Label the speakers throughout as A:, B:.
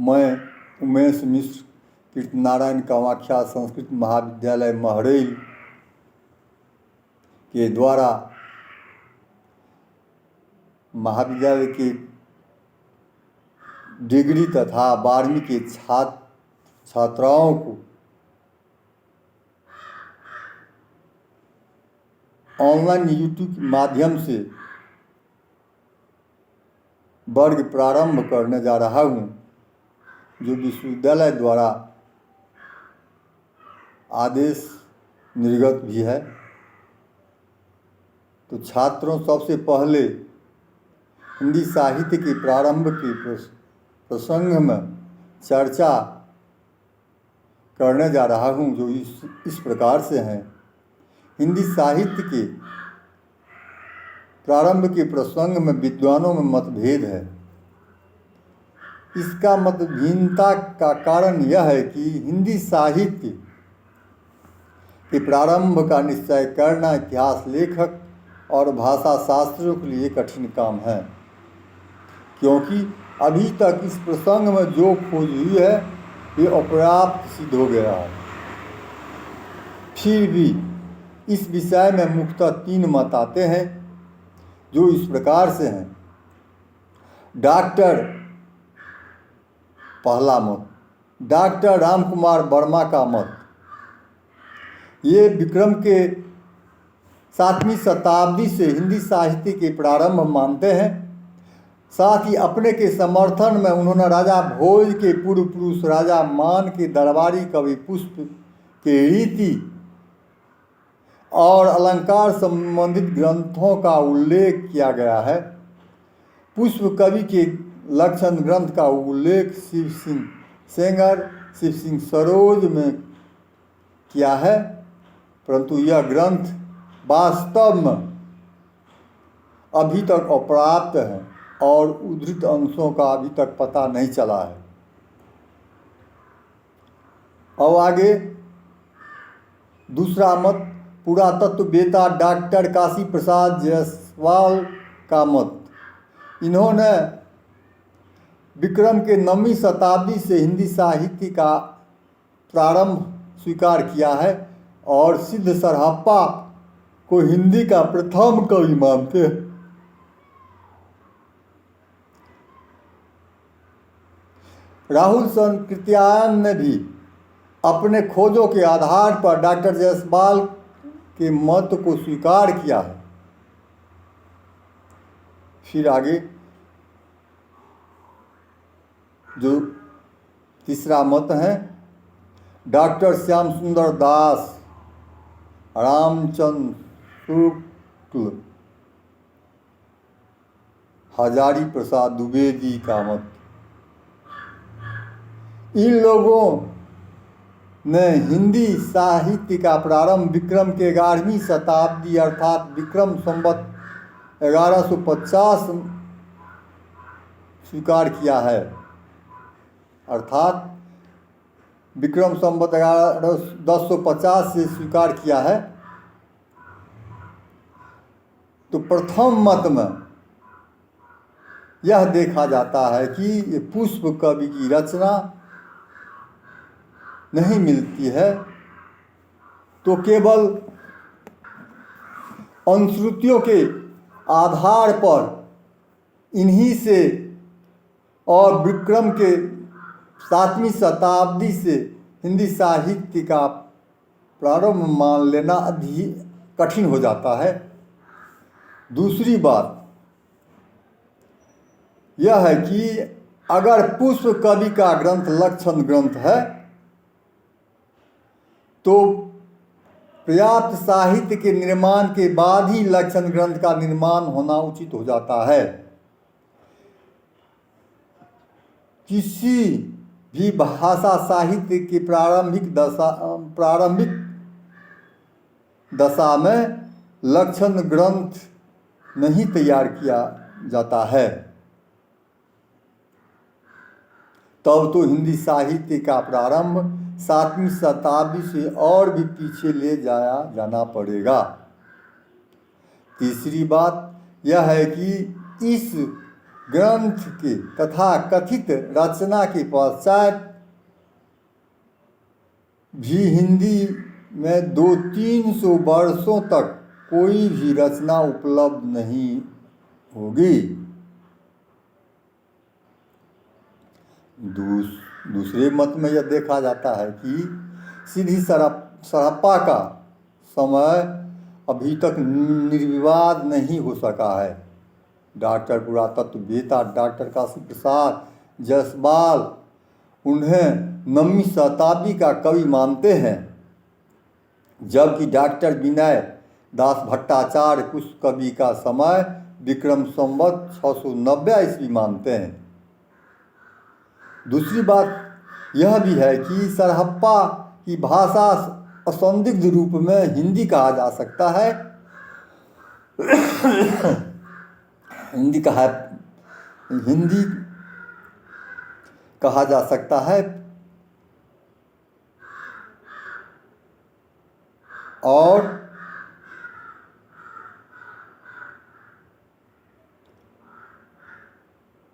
A: मैं उमेश मिश्र कीर्तनारायण कामाख्या संस्कृत महाविद्यालय महरैल के द्वारा महाविद्यालय के डिग्री तथा 12वीं के छात्राओं को ऑनलाइन यूट्यूब के माध्यम से वर्ग प्रारंभ करने जा रहा हूँ, जो विश्वविद्यालय द्वारा आदेश निर्गत भी है। तो छात्रों, सबसे पहले हिंदी साहित्य के प्रारंभ के प्रसंग में चर्चा करने जा रहा हूँ, जो इस प्रकार से हैं। हिंदी साहित्य के प्रारंभ के प्रसंग में विद्वानों में मतभेद है। इसका मतभिन्नता का कारण यह है कि हिंदी साहित्य के प्रारंभ का निश्चय करना इतिहास लेखक और भाषा शास्त्रियों के लिए कठिन काम है, क्योंकि अभी तक इस प्रसंग में जो खोज हुई है ये अपर्याप्त सिद्ध हो गया है। फिर भी इस विषय में मुख्यतः 3 मत आते हैं, जो इस प्रकार से हैं। पहला मत डॉक्टर रामकुमार वर्मा का मत। ये विक्रम के 7वीं शताब्दी से हिंदी साहित्य के प्रारंभ मानते हैं। साथ ही अपने के समर्थन में उन्होंने राजा भोज के पूर्व पुरुष राजा मान के दरबारी कवि पुष्प के रीति और अलंकार संबंधित ग्रंथों का उल्लेख किया गया है। पुष्प कवि के लक्षण ग्रंथ का उल्लेख शिव सिंह सेंगर, शिव सिंह सरोज में किया है, परंतु यह ग्रंथ वास्तव में अभी तक अपर्याप्त है और उद्धृत अंशों का अभी तक पता नहीं चला है। अब आगे दूसरा मत पुरातत्ववेत्ता डॉक्टर काशी प्रसाद जायसवाल का मत। इन्होंने विक्रम के 9वीं शताब्दी से हिंदी साहित्य का प्रारंभ स्वीकार किया है और सिद्ध सरहप्पा को हिंदी का प्रथम कवि मानते हैं। राहुल संकृत्यायन ने भी अपने खोजों के आधार पर डॉक्टर जायसवाल के मत को स्वीकार किया है। फिर आगे जो तीसरा मत है, डॉक्टर श्याम सुंदर दास, रामचंद्र शुक्ल, हजारी प्रसाद द्विवेदी का मत। इन लोगों ने हिंदी साहित्य का प्रारंभ विक्रम के 11वीं शताब्दी अर्थात विक्रम संवत 1150 स्वीकार किया है। अर्थात विक्रम संवत 1050 से स्वीकार किया है। तो प्रथम मत में यह देखा जाता है कि ये पुष्प कवि की रचना नहीं मिलती है, तो केवल अनुश्रुतियों के आधार पर इन्हीं से और विक्रम के 7वीं शताब्दी से हिंदी साहित्य का प्रारंभ मान लेना कठिन हो जाता है। दूसरी बात यह है कि अगर पुष्प कवि का ग्रंथ लक्षण ग्रंथ है तो पर्याप्त साहित्य के निर्माण के बाद ही लक्षण ग्रंथ का निर्माण होना उचित हो जाता है। किसी भी भाषा साहित्य की प्रारंभिक दशा में लक्षण ग्रंथ नहीं तैयार किया जाता है, तब तो हिंदी साहित्य का प्रारंभ 7वीं शताब्दी से और भी पीछे ले जाना पड़ेगा। तीसरी बात यह है कि इस ग्रंथ के तथा कथित रचना के पश्चात भी हिंदी में 200-300 वर्षों तक कोई भी रचना उपलब्ध नहीं होगी। दूसरे मत में यह देखा जाता है कि सीधी सरहप्पा का समय अभी तक निर्विवाद नहीं हो सका है। डॉक्टर पुरातत्ववेत्ता डॉक्टर काशी प्रसाद जायसवाल उन्हें 9वीं शताब्दी का कवि मानते हैं, जबकि डॉक्टर विनय दास भट्टाचार्य उस कवि का समय विक्रम संवत 690 ईस्वी मानते हैं। दूसरी बात यह भी है कि सरहप्पा की भाषा असंदिग्ध रूप में हिंदी कहा जा सकता है। हिंदी कहा जा सकता है और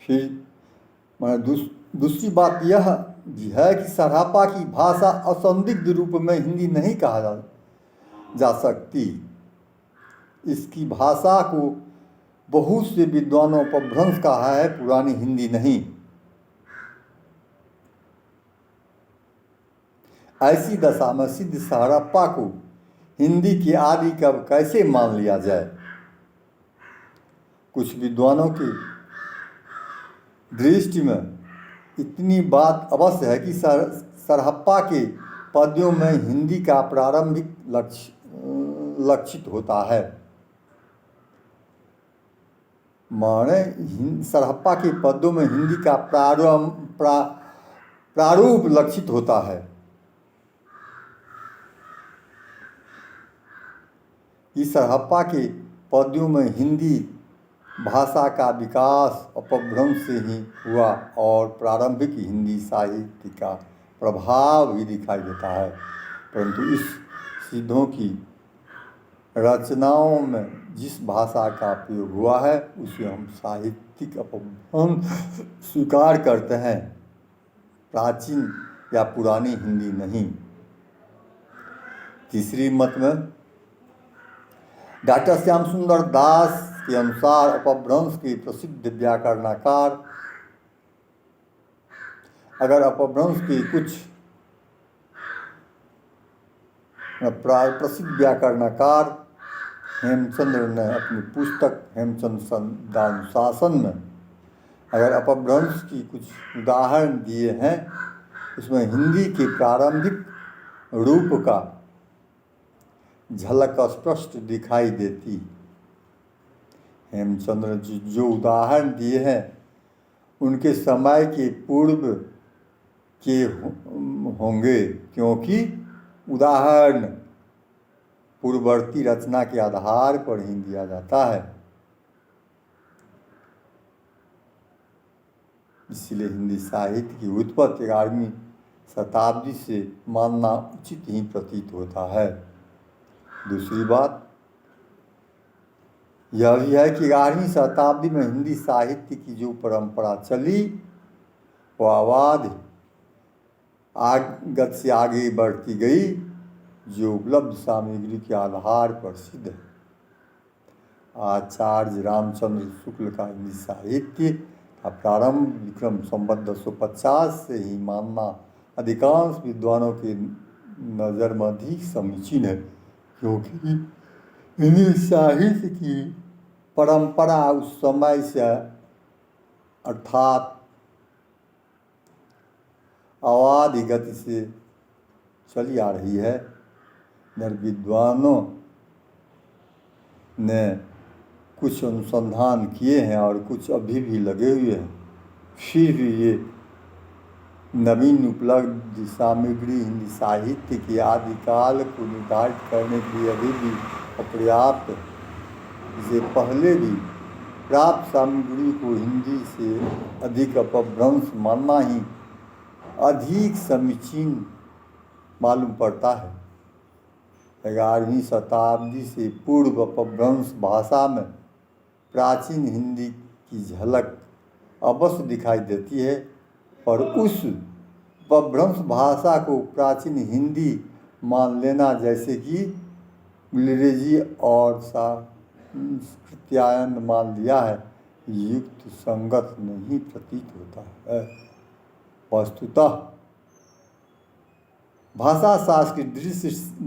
A: फिर दूसरी बात यह भी है कि सरहप्पा की भाषा असंदिग्ध रूप में हिंदी नहीं कहा जा सकती। इसकी भाषा को बहुत से विद्वानों पर भ्रंश कहा है, पुरानी हिंदी नहीं। ऐसी दशा में सिद्ध सरहप्पा को हिंदी की आदि कब कैसे मान लिया जाए? कुछ विद्वानों की दृष्टि में इतनी बात अवश्य है कि सरहप्पा के पद्यों में हिंदी का प्रारंभिक लक्षित होता है। माने सरहप्पा के पद्यों में हिंदी का प्रारूप लक्षित होता है। इस सरहप्पा के पद्यों में हिंदी भाषा का विकास अपभ्रंश से ही हुआ और प्रारंभिक हिंदी साहित्य का प्रभाव भी दिखाई देता है, परंतु इस सिद्धों की रचनाओं में जिस भाषा का प्रयोग हुआ है उसे हम साहित्यिक अपभ्रंश स्वीकार करते हैं, प्राचीन या पुरानी हिंदी नहीं। तीसरी मत में डॉक्टर श्याम सुंदर दास के अनुसार अपभ्रंश के प्रसिद्ध व्याकरणकार, अगर अपभ्रंश के कुछ प्रसिद्ध व्याकरणकार हेमचंद्र ने अपनी पुस्तक हेमचंद्र शब्दानुशासन में अगर अपभ्रंश की कुछ उदाहरण दिए हैं, उसमें हिंदी के प्रारंभिक रूप का झलक स्पष्ट दिखाई देती। हेमचंद्र जी जो उदाहरण दिए हैं उनके समय के पूर्व के होंगे, क्योंकि उदाहरण पूर्ववर्ती रचना के आधार पर ही दिया जाता है। इसलिए हिंदी साहित्य की उत्पत्ति 11वीं शताब्दी से मानना उचित ही प्रतीत होता है। दूसरी बात यह भी है कि 11वीं शताब्दी में हिंदी साहित्य की जो परंपरा चली वह अवध आगत से आगे बढ़ती गई, जो उपलब्ध सामग्री के आधार पर सिद्ध है। आचार्य रामचंद्र शुक्ल का हिंदी साहित्य का प्रारंभ विक्रम संवत 250 से ही मानना अधिकांश विद्वानों के नज़र में अधिक समीचीन है, क्योंकि हिंदी साहित्य की परंपरा उस समय से अर्थात अवाधि गति से चली आ रही है। विद्वानों ने कुछ अनुसंधान किए हैं और कुछ अभी भी लगे हुए हैं, फिर भी ये नवीन उपलब्ध सामग्री हिंदी साहित्य के आदिकाल को निर्धारित करने के लिए अभी भी अपर्याप्त है। इससे पहले भी प्राप्त सामग्री को हिंदी से अधिक अपभ्रंश मानना ही अधिक समीचीन मालूम पड़ता है। 11वीं शताब्दी से पूर्व अपभ्रंश भाषा में प्राचीन हिंदी की झलक अवश्य दिखाई देती है, पर उस अपभ्रंश भाषा को प्राचीन हिंदी मान लेना, जैसे कि अंग्रेजी और संस्कृत्यायन मान लिया है, युक्त संगत नहीं प्रतीत होता है। वस्तुतः भाषा शास्त्र की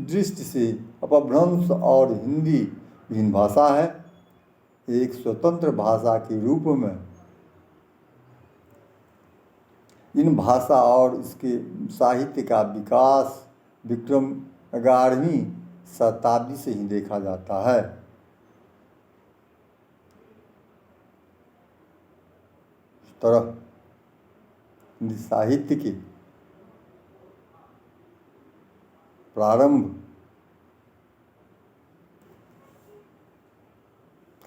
A: दृष्टि से अपभ्रंश और हिंदी भिन्न भाषा है। एक स्वतंत्र भाषा के रूप में इन भाषा और इसके साहित्य का विकास विक्रम 11वीं शताब्दी से ही देखा जाता है। इस तरह साहित्य के प्रारंभ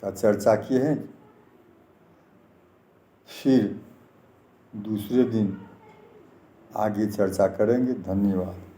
A: का चर्चा किए हैं। फिर दूसरे दिन आगे चर्चा करेंगे। धन्यवाद।